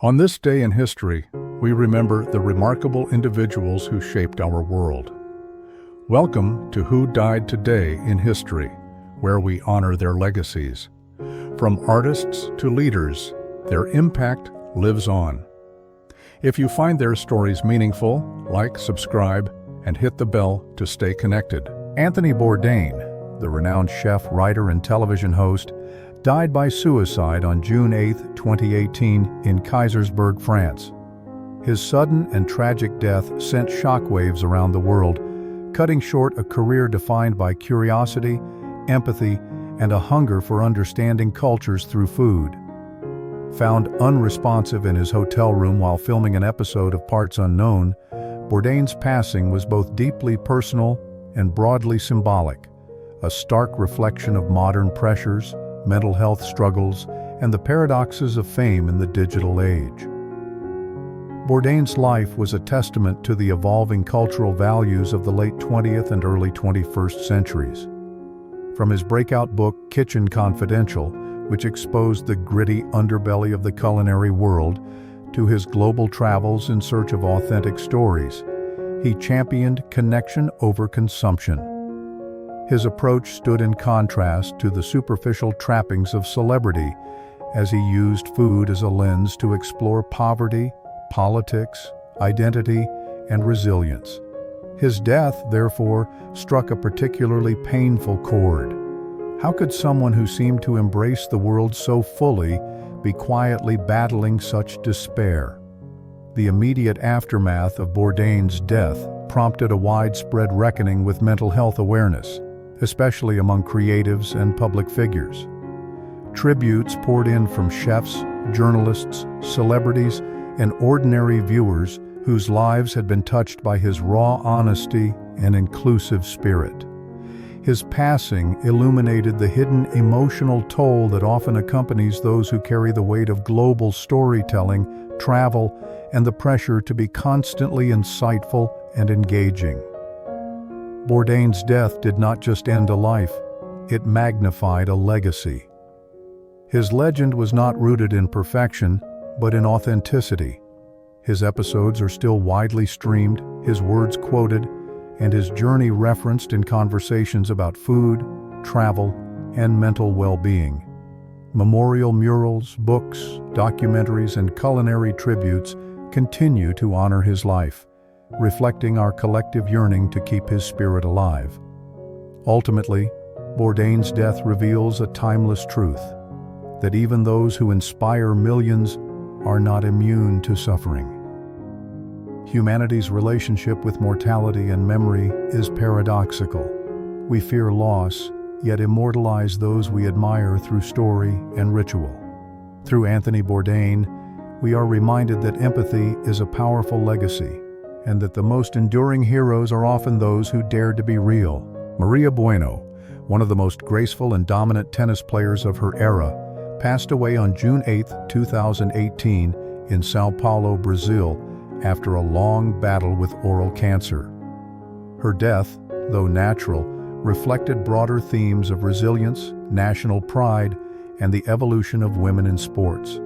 On this day in history, we remember the remarkable individuals who shaped our world. Welcome to Who Died Today in History, where we honor their legacies. From artists to leaders, their impact lives on. If you find their stories meaningful, like, subscribe, and hit the bell to stay connected. Anthony Bourdain, the renowned chef, writer, and television host, died by suicide on June 8, 2018 in Kaisersberg, France. His sudden and tragic death sent shockwaves around the world, cutting short a career defined by curiosity, empathy, and a hunger for understanding cultures through food. Found unresponsive in his hotel room while filming an episode of Parts Unknown, Bourdain's passing was both deeply personal and broadly symbolic, a stark reflection of modern pressures, mental health struggles, and the paradoxes of fame in the digital age. Bourdain's life was a testament to the evolving cultural values of the late 20th and early 21st centuries. From his breakout book, Kitchen Confidential, which exposed the gritty underbelly of the culinary world, to his global travels in search of authentic stories, he championed connection over consumption. His approach stood in contrast to the superficial trappings of celebrity, as he used food as a lens to explore poverty, politics, identity, and resilience. His death, therefore, struck a particularly painful chord. How could someone who seemed to embrace the world so fully be quietly battling such despair? The immediate aftermath of Bourdain's death prompted a widespread reckoning with mental health awareness, especially among creatives and public figures. Tributes poured in from chefs, journalists, celebrities, and ordinary viewers whose lives had been touched by his raw honesty and inclusive spirit. His passing illuminated the hidden emotional toll that often accompanies those who carry the weight of global storytelling, travel, and the pressure to be constantly insightful and engaging. Bourdain's death did not just end a life, it magnified a legacy. His legend was not rooted in perfection, but in authenticity. His episodes are still widely streamed, his words quoted, and his journey referenced in conversations about food, travel, and mental well-being. Memorial murals, books, documentaries, and culinary tributes continue to honor his life, reflecting our collective yearning to keep his spirit alive. Ultimately, Bourdain's death reveals a timeless truth, that even those who inspire millions are not immune to suffering. Humanity's relationship with mortality and memory is paradoxical. We fear loss, yet immortalize those we admire through story and ritual. Through Anthony Bourdain, we are reminded that empathy is a powerful legacy, and that the most enduring heroes are often those who dared to be real. Maria Bueno, one of the most graceful and dominant tennis players of her era, passed away on June 8, 2018 in Sao Paulo, Brazil, after a long battle with oral cancer. Her death, though natural, reflected broader themes of resilience, national pride, and the evolution of women in sports.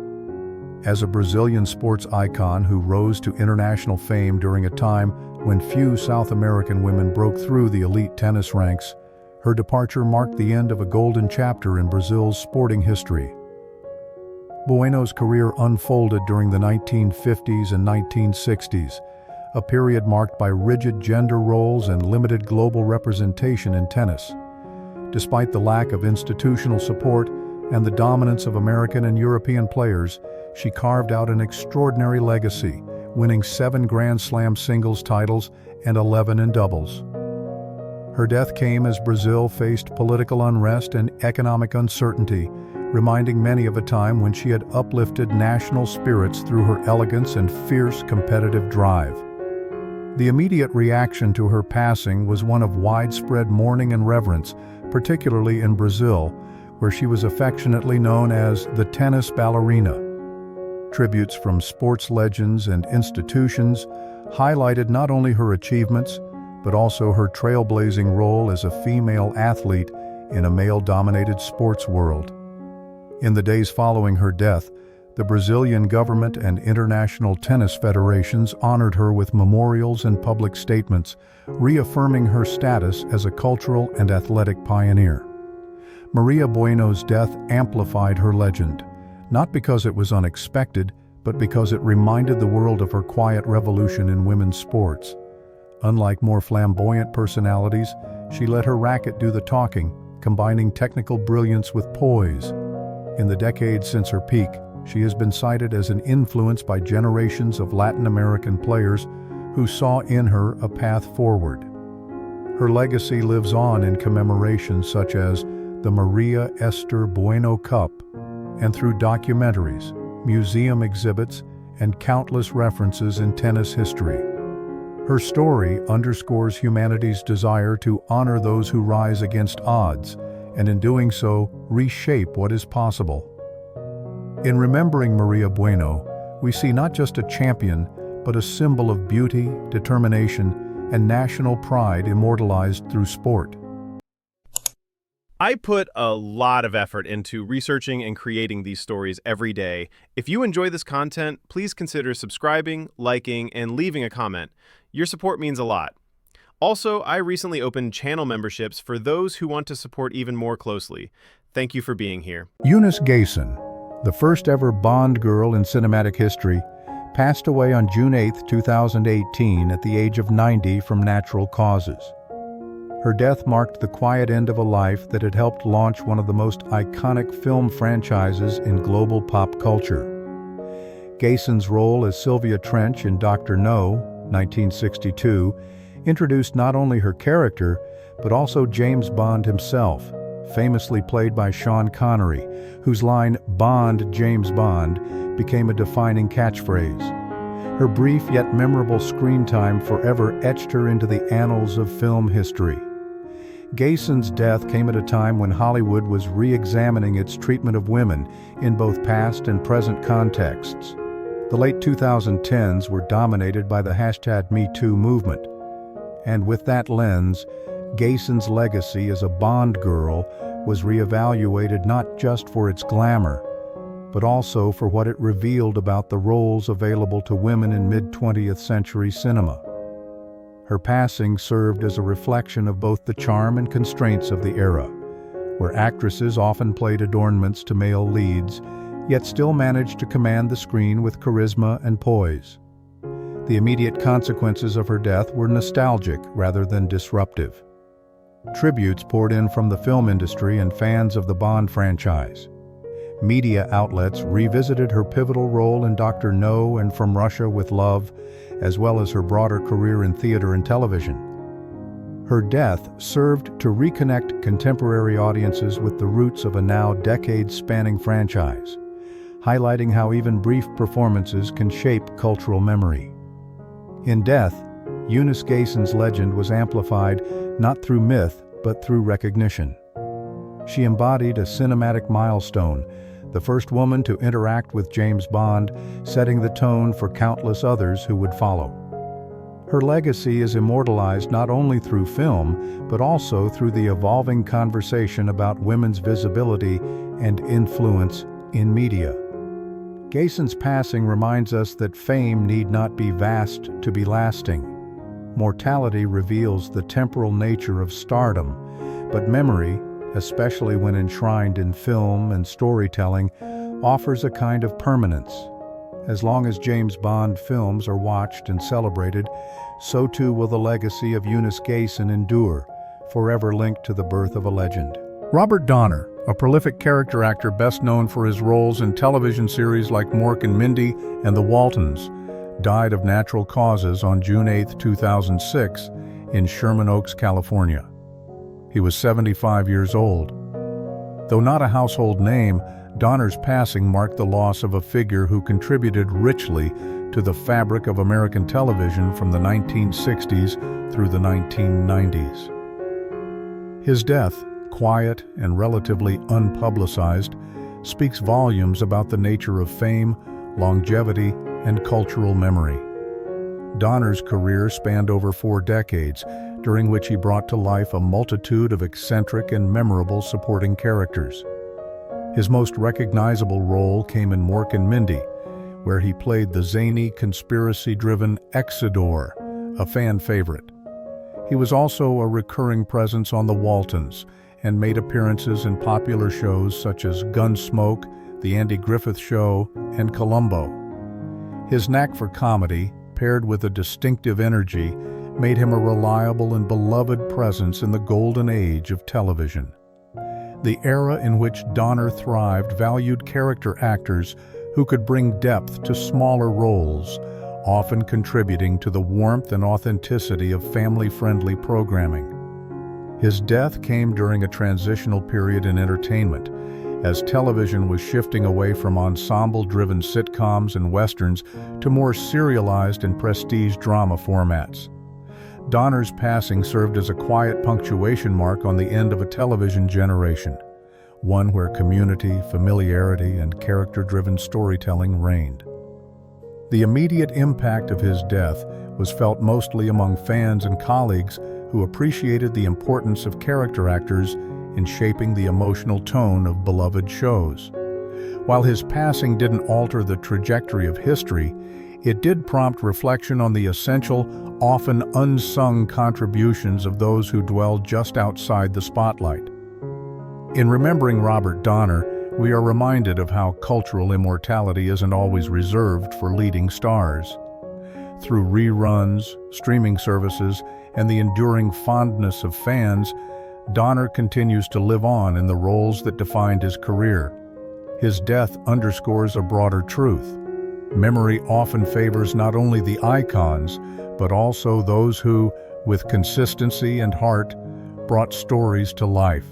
As a Brazilian sports icon who rose to international fame during a time when few South American women broke through the elite tennis ranks, her departure marked the end of a golden chapter in Brazil's sporting history. Bueno's career unfolded during the 1950s and 1960s, a period marked by rigid gender roles and limited global representation in tennis. Despite the lack of institutional support and the dominance of American and European players, she carved out an extraordinary legacy, winning 7 Grand Slam singles titles and 11 in doubles. Her death came as Brazil faced political unrest and economic uncertainty, reminding many of a time when she had uplifted national spirits through her elegance and fierce competitive drive. The immediate reaction to her passing was one of widespread mourning and reverence, particularly in Brazil, where she was affectionately known as the tennis ballerina. Tributes from sports legends and institutions highlighted not only her achievements, but also her trailblazing role as a female athlete in a male-dominated sports world. In the days following her death, The Brazilian government and international tennis federations honored her with memorials and public statements, reaffirming her status as a cultural and athletic pioneer. Maria Bueno's death amplified her legend, not because it was unexpected, but because it reminded the world of her quiet revolution in women's sports. Unlike more flamboyant personalities, she let her racket do the talking, combining technical brilliance with poise. In the decades since her peak, she has been cited as an influence by generations of Latin American players who saw in her a path forward. Her legacy lives on in commemorations such as the Maria Esther Bueno Cup, and through documentaries, museum exhibits, and countless references in tennis history. Her story underscores humanity's desire to honor those who rise against odds, and in doing so, reshape what is possible. In remembering Maria Bueno, we see not just a champion, but a symbol of beauty, determination, and national pride immortalized through sport. I put a lot of effort into researching and creating these stories every day. If you enjoy this content, please consider subscribing, liking, and leaving a comment. Your support means a lot. Also, I recently opened channel memberships for those who want to support even more closely. Thank you for being here. Eunice Gayson, the first ever Bond girl in cinematic history, passed away on June 8, 2018 at the age of 90 from natural causes. Her death marked the quiet end of a life that had helped launch one of the most iconic film franchises in global pop culture. Gayson's role as Sylvia Trench in Dr. No, 1962, introduced not only her character, but also James Bond himself, famously played by Sean Connery, whose line, "Bond, James Bond," became a defining catchphrase. Her brief yet memorable screen time forever etched her into the annals of film history. Gayson's death came at a time when Hollywood was re-examining its treatment of women in both past and present contexts. The late 2010s were dominated by the #MeToo movement. And with that lens, Gayson's legacy as a Bond girl was re-evaluated not just for its glamour, but also for what it revealed about the roles available to women in mid-20th century cinema. Her passing served as a reflection of both the charm and constraints of the era, where actresses often played adornments to male leads, yet still managed to command the screen with charisma and poise. The immediate consequences of her death were nostalgic rather than disruptive. Tributes poured in from the film industry and fans of the Bond franchise. Media outlets revisited her pivotal role in Dr. No and From Russia with Love, as well as her broader career in theater and television. Her death served to reconnect contemporary audiences with the roots of a now decades-spanning franchise, highlighting how even brief performances can shape cultural memory. In death, Eunice Gayson's legend was amplified not through myth, but through recognition. She embodied a cinematic milestone, the first woman to interact with James Bond, setting the tone for countless others who would follow. Her legacy is immortalized not only through film, but also through the evolving conversation about women's visibility and influence in media. Gayson's passing reminds us that fame need not be vast to be lasting. Mortality reveals the temporal nature of stardom, but memory, especially when enshrined in film and storytelling, offers a kind of permanence. As long as James Bond films are watched and celebrated, so too will the legacy of Eunice Gayson endure, forever linked to the birth of a legend. Robert Donner, a prolific character actor best known for his roles in television series like Mork and Mindy and The Waltons, died of natural causes on June 8, 2006, in Sherman Oaks, California. He was 75 years old. Though not a household name, Donner's passing marked the loss of a figure who contributed richly to the fabric of American television from the 1960s through the 1990s. His death, quiet and relatively unpublicized, speaks volumes about the nature of fame, longevity, and cultural memory. Donner's career spanned over 4 decades, during which he brought to life a multitude of eccentric and memorable supporting characters. His most recognizable role came in Mork and Mindy, where he played the zany, conspiracy-driven Exodore, a fan favorite. He was also a recurring presence on the Waltons and made appearances in popular shows such as Gunsmoke, The Andy Griffith Show, and Columbo. His knack for comedy, paired with a distinctive energy, made him a reliable and beloved presence in the golden age of television. The era in which Donner thrived valued character actors who could bring depth to smaller roles, often contributing to the warmth and authenticity of family-friendly programming. His death came during a transitional period in entertainment, as television was shifting away from ensemble-driven sitcoms and westerns to more serialized and prestige drama formats. Donner's passing served as a quiet punctuation mark on the end of a television generation, one where community, familiarity, and character-driven storytelling reigned. The immediate impact of his death was felt mostly among fans and colleagues who appreciated the importance of character actors in shaping the emotional tone of beloved shows. While his passing didn't alter the trajectory of history, it did prompt reflection on the essential, often unsung contributions of those who dwell just outside the spotlight. In remembering Robert Donner, we are reminded of how cultural immortality isn't always reserved for leading stars. Through reruns, streaming services, and the enduring fondness of fans, Donner continues to live on in the roles that defined his career. His death underscores a broader truth. Memory often favors not only the icons, but also those who, with consistency and heart, brought stories to life.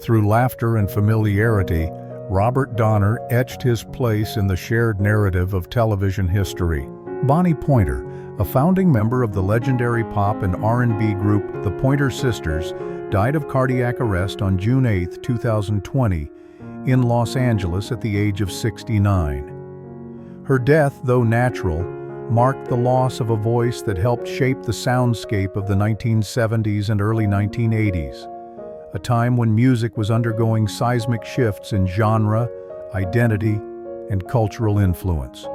Through laughter and familiarity, Robert Donner etched his place in the shared narrative of television history. Bonnie Pointer, a founding member of the legendary pop and R&B group The Pointer Sisters, died of cardiac arrest on June 8, 2020, in Los Angeles at the age of 69. Her death, though natural, marked the loss of a voice that helped shape the soundscape of the 1970s and early 1980s, a time when music was undergoing seismic shifts in genre, identity, and cultural influence.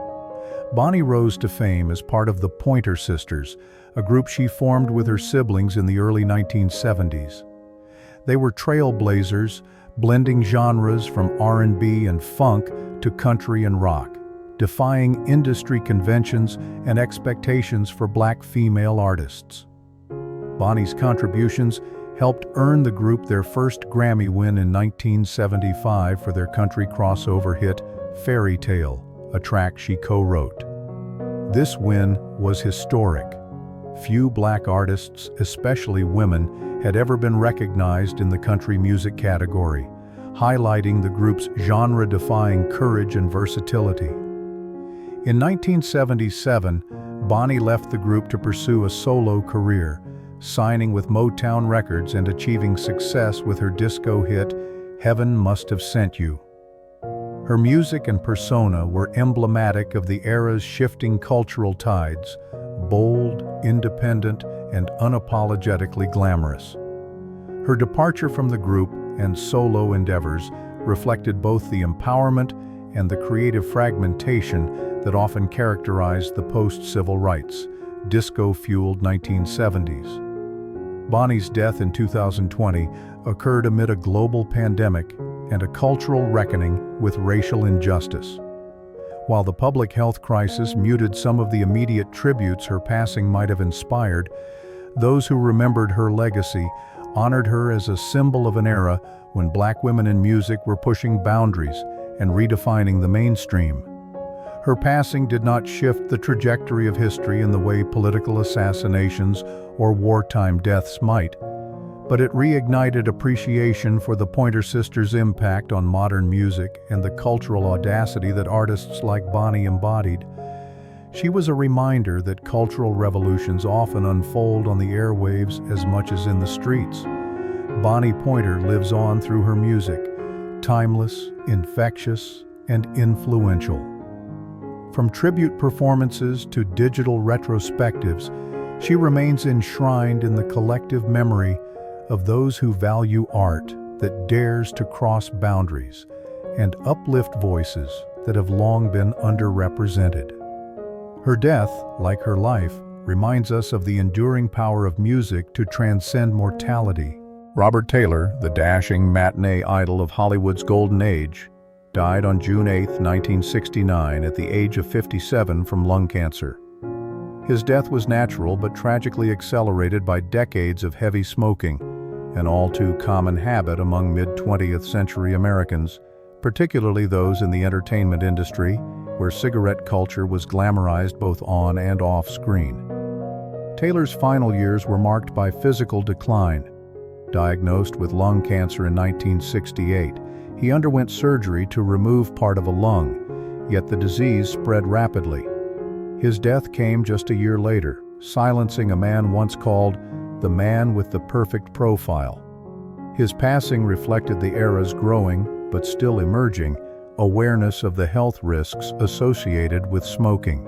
Bonnie rose to fame as part of the Pointer Sisters, a group she formed with her siblings in the early 1970s. They were trailblazers, blending genres from R&B and funk to country and rock, defying industry conventions and expectations for Black female artists. Bonnie's contributions helped earn the group their first Grammy win in 1975 for their country crossover hit, Fairy Tale, a track she co-wrote. This win was historic. Few Black artists, especially women, had ever been recognized in the country music category, highlighting the group's genre-defying courage and versatility. In 1977, Bonnie left the group to pursue a solo career, signing with Motown Records and achieving success with her disco hit, Heaven Must Have Sent You. Her music and persona were emblematic of the era's shifting cultural tides, bold, independent, and unapologetically glamorous. Her departure from the group and solo endeavors reflected both the empowerment and the creative fragmentation that often characterized the post-civil rights, disco-fueled 1970s. Bonnie's death in 2020 occurred amid a global pandemic and a cultural reckoning with racial injustice. While the public health crisis muted some of the immediate tributes her passing might have inspired, those who remembered her legacy honored her as a symbol of an era when Black women in music were pushing boundaries and redefining the mainstream. Her passing did not shift the trajectory of history in the way political assassinations or wartime deaths might, but it reignited appreciation for the Pointer Sisters' impact on modern music and the cultural audacity that artists like Bonnie embodied. She was a reminder that cultural revolutions often unfold on the airwaves as much as in the streets. Bonnie Pointer lives on through her music, timeless, infectious, and influential. From tribute performances to digital retrospectives, she remains enshrined in the collective memory of those who value art, that dares to cross boundaries and uplift voices that have long been underrepresented. Her death, like her life, reminds us of the enduring power of music to transcend mortality. Robert Taylor, the dashing matinee idol of Hollywood's golden age, died on June 8, 1969, at the age of 57 from lung cancer. His death was natural but tragically accelerated by decades of heavy smoking, an all-too common habit among mid-20th century Americans, particularly those in the entertainment industry, where cigarette culture was glamorized both on and off screen. Taylor's final years were marked by physical decline. Diagnosed with lung cancer in 1968, he underwent surgery to remove part of a lung, yet the disease spread rapidly. His death came just a year later, silencing a man once called the man with the perfect profile. His passing reflected the era's growing, but still emerging, awareness of the health risks associated with smoking.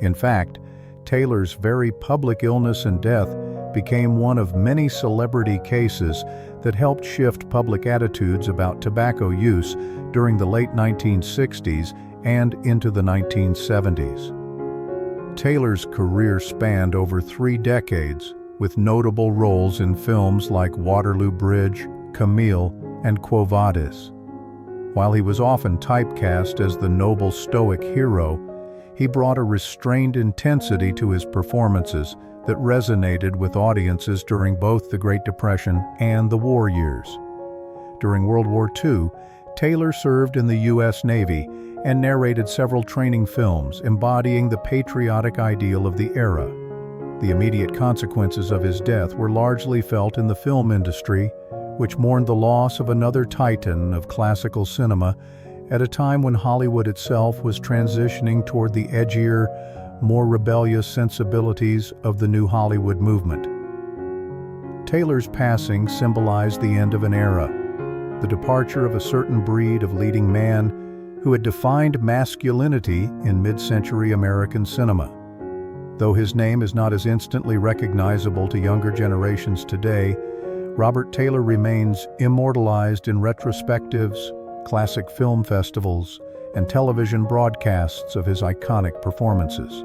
In fact, Taylor's very public illness and death became one of many celebrity cases that helped shift public attitudes about tobacco use during the late 1960s and into the 1970s. Taylor's career spanned over 3 decades, with notable roles in films like Waterloo Bridge, Camille, and Quo Vadis. While he was often typecast as the noble stoic hero, he brought a restrained intensity to his performances that resonated with audiences during both the Great Depression and the war years. During World War II, Taylor served in the U.S. Navy and narrated several training films embodying the patriotic ideal of the era. The immediate consequences of his death were largely felt in the film industry, which mourned the loss of another titan of classical cinema at a time when Hollywood itself was transitioning toward the edgier, more rebellious sensibilities of the new Hollywood movement. Taylor's passing symbolized the end of an era, the departure of a certain breed of leading man who had defined masculinity in mid-century American cinema. Though his name is not as instantly recognizable to younger generations today, Robert Taylor remains immortalized in retrospectives, classic film festivals, and television broadcasts of his iconic performances.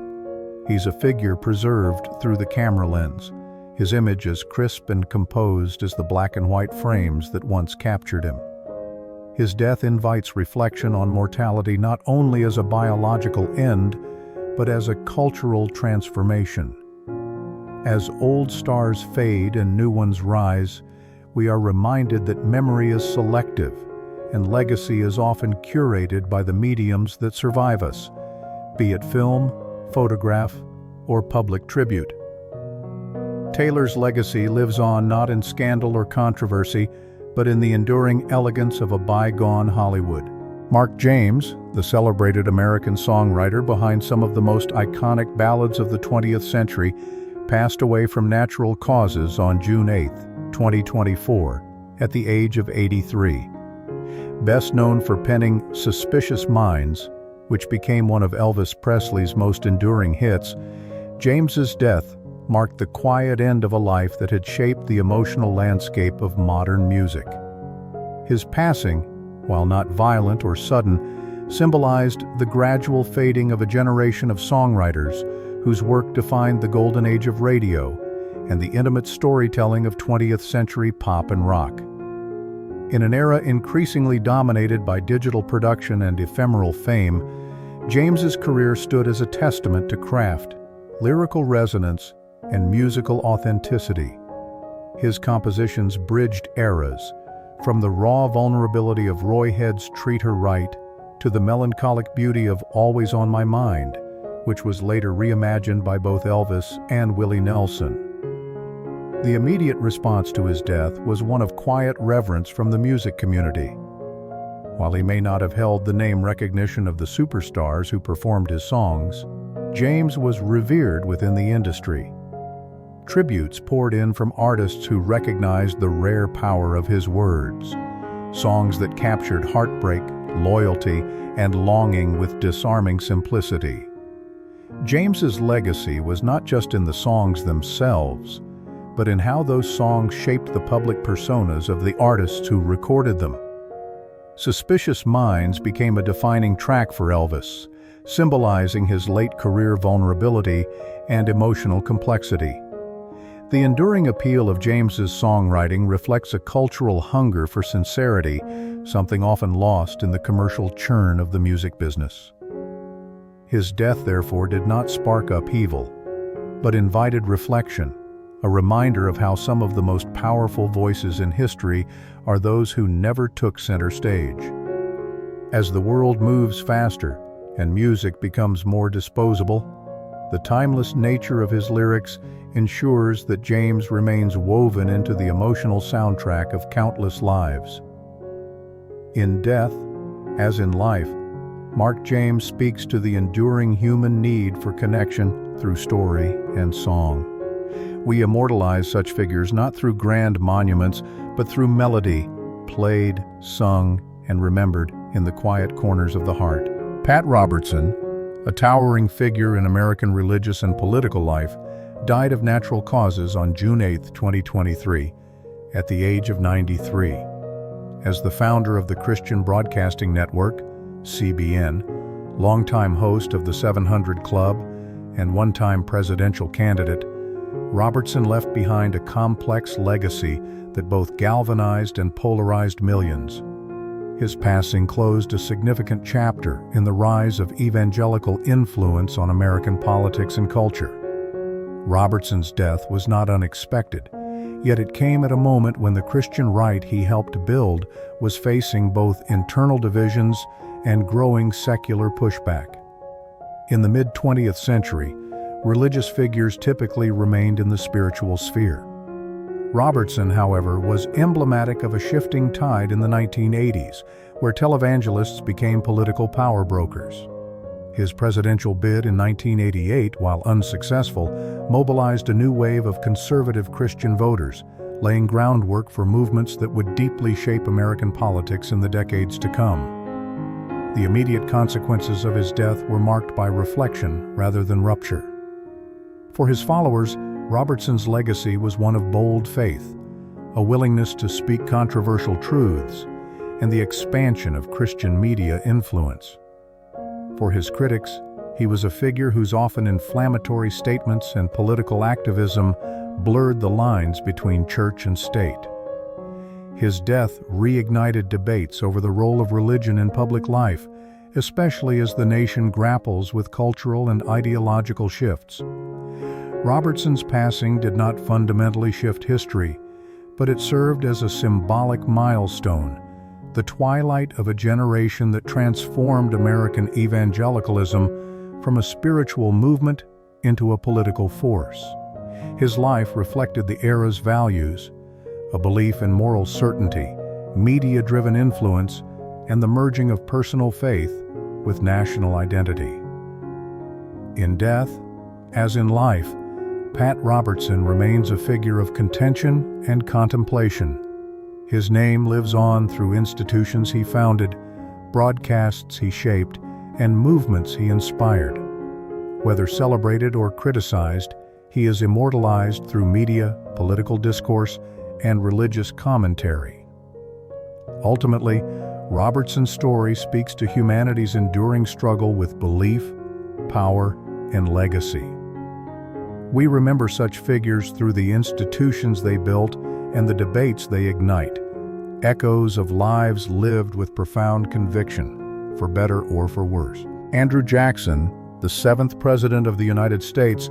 He's a figure preserved through the camera lens, his image as crisp and composed as the black and white frames that once captured him. His death invites reflection on mortality not only as a biological end, but as a cultural transformation. As old stars fade and new ones rise, we are reminded that memory is selective, and legacy is often curated by the mediums that survive us, be it film, photograph, or public tribute. Taylor's legacy lives on not in scandal or controversy, but in the enduring elegance of a bygone Hollywood. Mark James, the celebrated American songwriter behind some of the most iconic ballads of the 20th century, passed away from natural causes on June 8, 2024, at the age of 83. Best known for penning "Suspicious Minds," which became one of Elvis Presley's most enduring hits, James's death marked the quiet end of a life that had shaped the emotional landscape of modern music. His passing, while not violent or sudden, symbolized the gradual fading of a generation of songwriters whose work defined the golden age of radio and the intimate storytelling of 20th century pop and rock. In an era increasingly dominated by digital production and ephemeral fame, James's career stood as a testament to craft, lyrical resonance, and musical authenticity. His compositions bridged eras, from the raw vulnerability of Roy Head's Treat Her Right to the melancholic beauty of Always on My Mind, which was later reimagined by both Elvis and Willie Nelson. The immediate response to his death was one of quiet reverence from the music community. While he may not have held the name recognition of the superstars who performed his songs, James was revered within the industry. Tributes poured in from artists who recognized the rare power of his words, songs that captured heartbreak, loyalty, and longing with disarming simplicity. James's legacy was not just in the songs themselves, but in how those songs shaped the public personas of the artists who recorded them. Suspicious Minds became a defining track for Elvis, symbolizing his late career vulnerability and emotional complexity. The enduring appeal of James's songwriting reflects a cultural hunger for sincerity, something often lost in the commercial churn of the music business. His death, therefore, did not spark upheaval, but invited reflection, a reminder of how some of the most powerful voices in history are those who never took center stage. As the world moves faster and music becomes more disposable, the timeless nature of his lyrics ensures that James remains woven into the emotional soundtrack of countless lives. In death, as in life, Mark James speaks to the enduring human need for connection through story and song. We immortalize such figures not through grand monuments, but through melody, played, sung, and remembered in the quiet corners of the heart. Pat Robertson, a towering figure in American religious and political life, died of natural causes on June 8, 2023, at the age of 93. As the founder of the Christian Broadcasting Network, CBN, longtime host of the 700 Club, and one-time presidential candidate, Robertson left behind a complex legacy that both galvanized and polarized millions. His passing closed a significant chapter in the rise of evangelical influence on American politics and culture. Robertson's death was not unexpected, yet it came at a moment when the Christian right he helped build was facing both internal divisions and growing secular pushback. In the mid-20th century, religious figures typically remained in the spiritual sphere. Robertson, however, was emblematic of a shifting tide in the 1980s, where televangelists became political power brokers. His presidential bid in 1988, while unsuccessful, mobilized a new wave of conservative Christian voters, laying groundwork for movements that would deeply shape American politics in the decades to come. The immediate consequences of his death were marked by reflection rather than rupture. For his followers, Robertson's legacy was one of bold faith, a willingness to speak controversial truths, and the expansion of Christian media influence. For his critics, he was a figure whose often inflammatory statements and political activism blurred the lines between church and state. His death reignited debates over the role of religion in public life, especially as the nation grapples with cultural and ideological shifts. Robertson's passing did not fundamentally shift history, but it served as a symbolic milestone, the twilight of a generation that transformed American evangelicalism from a spiritual movement into a political force. His life reflected the era's values, a belief in moral certainty, media-driven influence, and the merging of personal faith with national identity. In death, as in life, Pat Robertson remains a figure of contention and contemplation. His name lives on through institutions he founded, broadcasts he shaped, and movements he inspired. Whether celebrated or criticized, he is immortalized through media, political discourse, and religious commentary. Ultimately, Robertson's story speaks to humanity's enduring struggle with belief, power, and legacy. We remember such figures through the institutions they built and the debates they ignite, echoes of lives lived with profound conviction, for better or for worse. Andrew Jackson, the 7th President of the United States,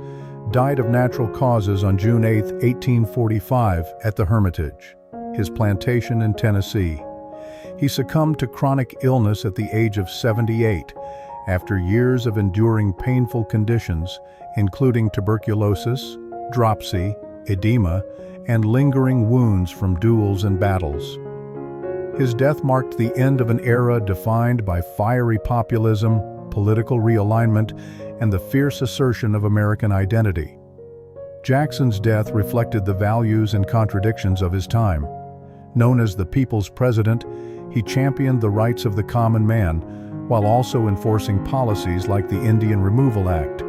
died of natural causes on June 8, 1845, at the Hermitage, his plantation in Tennessee. He succumbed to chronic illness at the age of 78, after years of enduring painful conditions, including tuberculosis, dropsy, edema, and lingering wounds from duels and battles. His death marked the end of an era defined by fiery populism, political realignment, and the fierce assertion of American identity. Jackson's death reflected the values and contradictions of his time. Known as the People's President, he championed the rights of the common man, while also enforcing policies like the Indian Removal Act,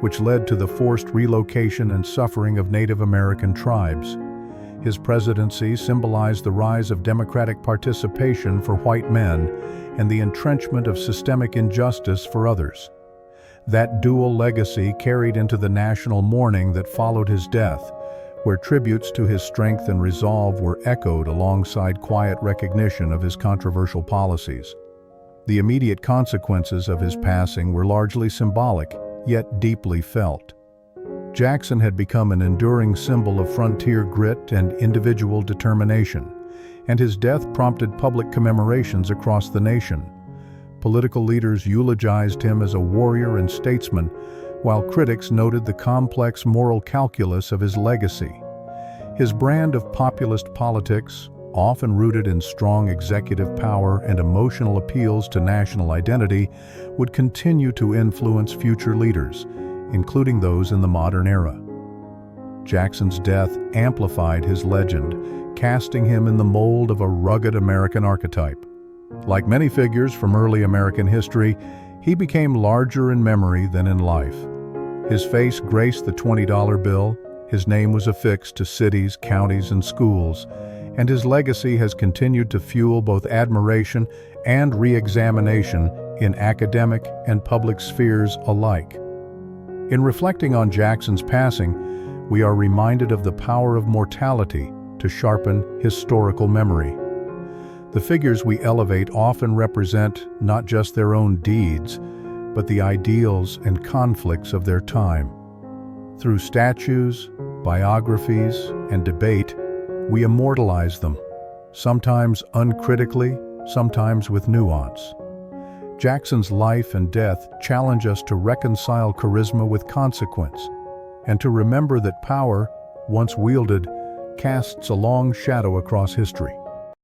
which led to the forced relocation and suffering of Native American tribes. His presidency symbolized the rise of democratic participation for white men and the entrenchment of systemic injustice for others. That dual legacy carried into the national mourning that followed his death, where tributes to his strength and resolve were echoed alongside quiet recognition of his controversial policies. The immediate consequences of his passing were largely symbolic, yet deeply felt. Jackson had become an enduring symbol of frontier grit and individual determination, and his death prompted public commemorations across the nation. Political leaders eulogized him as a warrior and statesman, while critics noted the complex moral calculus of his legacy. His brand of populist politics, often rooted in strong executive power and emotional appeals to national identity, would continue to influence future leaders, including those in the modern era. Jackson's death amplified his legend, casting him in the mold of a rugged American archetype. Like many figures from early American history, he became larger in memory than in life. His face graced the $20 bill, his name was affixed to cities, counties, and schools, and his legacy has continued to fuel both admiration and re-examination in academic and public spheres alike. In reflecting on Jackson's passing, we are reminded of the power of mortality to sharpen historical memory. The figures we elevate often represent not just their own deeds, but the ideals and conflicts of their time. Through statues, biographies, and debate, we immortalize them, sometimes uncritically, sometimes with nuance. Jackson's life and death challenge us to reconcile charisma with consequence, and to remember that power, once wielded, casts a long shadow across history.